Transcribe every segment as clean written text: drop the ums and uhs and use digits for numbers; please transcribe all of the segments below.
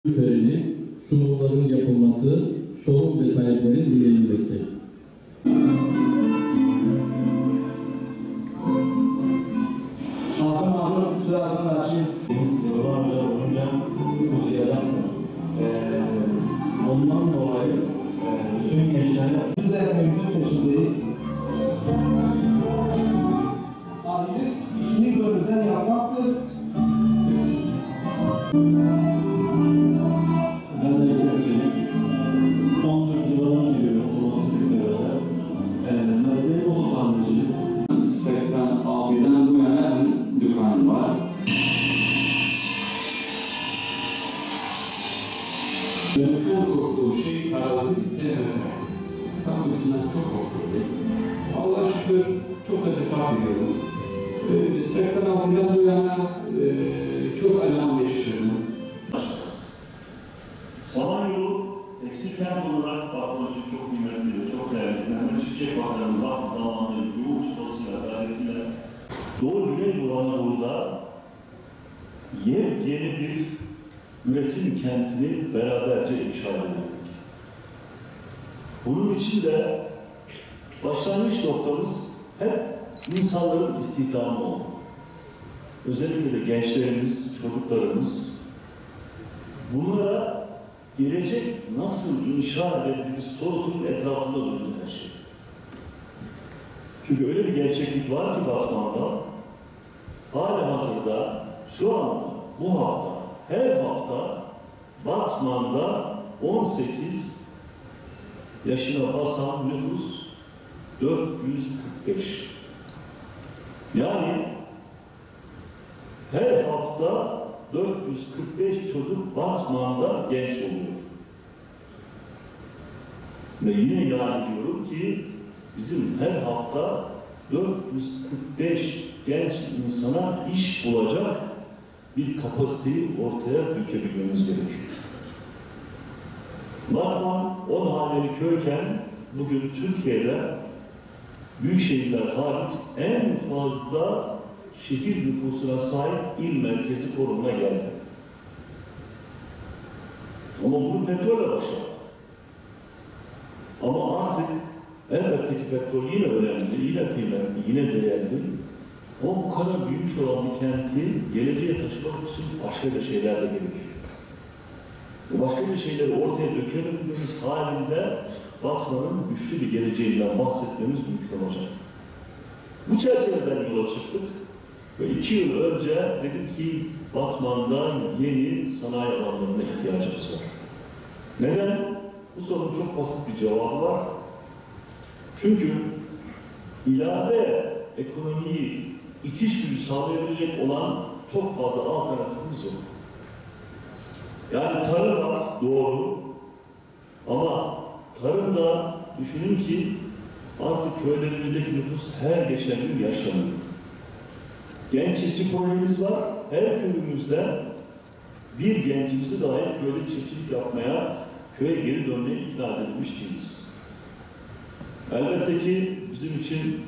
üzerine sunumların yapılması, sorun ve taleplerin dinlenilmesi. Hakan abi, süre hakkında açayım. Yıllarca boyunca uzayacaktır. Ondan dolayı bütün gençlerle Biz de ekmeğimizin peşindeyiz. Abilik işini gönülden yapmaktır. ben de izleyeceğim. 14 yıldan giriyorum otomotiv sektörüne. Mesleği oldu tamircilik. 86'dan bu yana dükkan var. En korktuğum şey parazit denemek. Kapısından çok korktum. Allah şükür çok da dikkat ediyorum. 86'dan bu yana çok önem yaşıyorum. Samanyolu tekstil kent olarak bakmak için çok kıymetli, çok değerli. Mehmet Çiçek Bakanı'nın vakti zamanında yoğun çabasıyla, gayretiyle Doğu Güneydoğu Anadolu'da yepyeni bir üretim kentini beraberce inşa edildik. Bunun için de başlangıç noktamız hep insanların istihdamı oldu. Özellikle de gençlerimiz, çocuklarımız bunlara gelecek nasıl inşa edebiliriz sorusunun etrafında döndü her şey. Çünkü öyle bir gerçeklik var ki Batman'da, halihazırda şu anda, bu hafta, her hafta Batman'da 18 yaşına basan nüfus 445. Yani her hafta 445 çocuk Batman'da genç oluyor. Ve yine yani diyorum ki bizim her hafta 445 genç insana iş bulacak bir kapasiteyi ortaya dökebilmemiz gerekiyor. Batman 10 haneli köyken bugün Türkiye'de büyük şehirler hariç en fazla şehir nüfusuna sahip il merkezi konumuna geldi. Ama bunu petrolle başlattı. Ama artık elbette ki petrol yine önemli, yine kıymetli, yine değerli. Ama bu kadar büyümüş olan bir kenti geleceğe taşımak için başka bir şeyler de gerekiyor. Bu başka bir şeyleri ortaya dökebilmemiz halinde Batman'ın güçlü bir geleceğinden bahsetmemiz mümkün olacak. Bu çerçeveden yola çıktık. Ve 2 yıl önce dedik ki Batman'da yeni sanayi alanlarına ihtiyacımız var. Neden? Bu sorunun çok basit bir cevabı var. Çünkü ilave ekonomiyi itiş gücü sağlayabilecek olan çok fazla alternatifimiz yok. Yani tarım var, doğru. Ama tarımda düşünün ki artık köylerimizdeki nüfus her geçen gün yaşlanıyor. Genç çiftçi projemiz var. Her köyümüzde bir gencimizi dahi köyde çiftçilik yapmaya, köye geri dönmeye ikna edilmiş değiliz. Elbette ki bizim için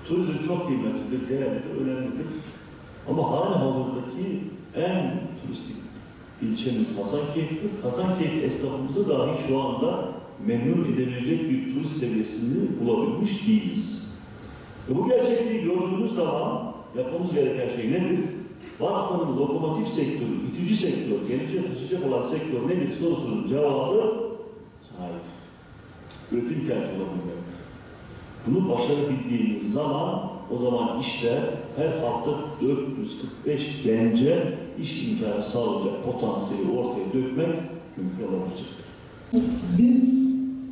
turizm çok kıymetlidir, değerlidir, önemlidir. Ama halihazırdaki en turistik ilçemiz Hasankeyf'tir. Hasankeyf esnafımızı dahi şu anda memnun edebilecek bir turist seviyesini bulabilmiş değiliz. Ve bu gerçekliği gördüğümüz zaman yapmamız gereken şey nedir? Batman'ın lokomotif sektörü, itici sektör, geleceğe taşıyacak olan sektör nedir sorusunun cevabı sanayidir. Üretim kenti olabilmektir. Bunu başarabildiğimiz zaman o zaman işte her hafta 445 gence iş imkanı sağlayacak potansiyeli ortaya dökmek mümkün olabilecektir. Biz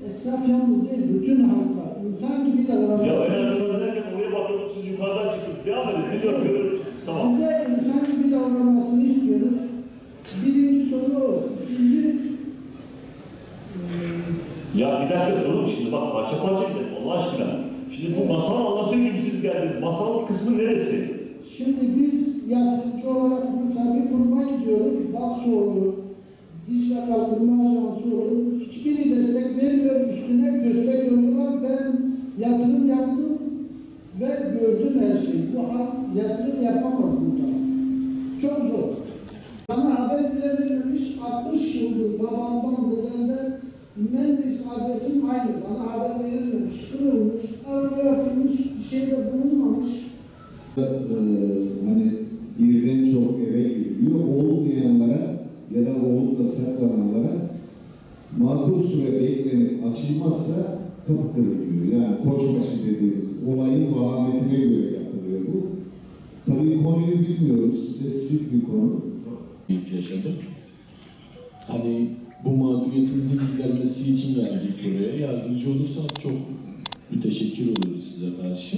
esnaf yalnız değil, bütün halka insan gibi davranmak Ya en azından derken oraya bakıp siz yukarıdan çıkıp devam edin. Biliyorum, görüyoruz. Tamam. Bize insan gibi davranmasını istiyoruz. Birinci soru o. İkinci Ya bir dakika durun şimdi bak parça parça gidelim Allah aşkına. Şimdi bu masal anlatıyor gibi siz geldiniz. Masal kısmı neresi? şimdi biz yatırımcı olarak mesela bir kuruma gidiyoruz. Batsu olur, Dicle Kalkınma Ajansı olur. Hiçbiri destek vermiyor. Üstüne köstek oluyorlar. Ben yatırım yaptım ve gördüm her şeyi. Bu halk yatırım yapamaz burada. Çok zor. Bana haber bile verilmemiş, 60 yıldır babamdan, dedemden Menderes adresim aynı. Bana haber verilmemiş, kırılmış, araba yapılmış, bir şeyde bulunmamış. Hani birden çok eve giriliyor. Olmayanlara ya da olup da saklananlara makul süre beklenip açılmazsa kapı kırılıyor. Yani koçbaşı dediğimiz olayın vahametine göre yapılıyor bu. Tabii konuyu bilmiyoruz. Spesifik bir konu. Yaşadım. Hani bu mağduriyetinizin giderilmesi için geldik buraya. Yardımcı olursanız çok müteşekkir oluruz size karşı.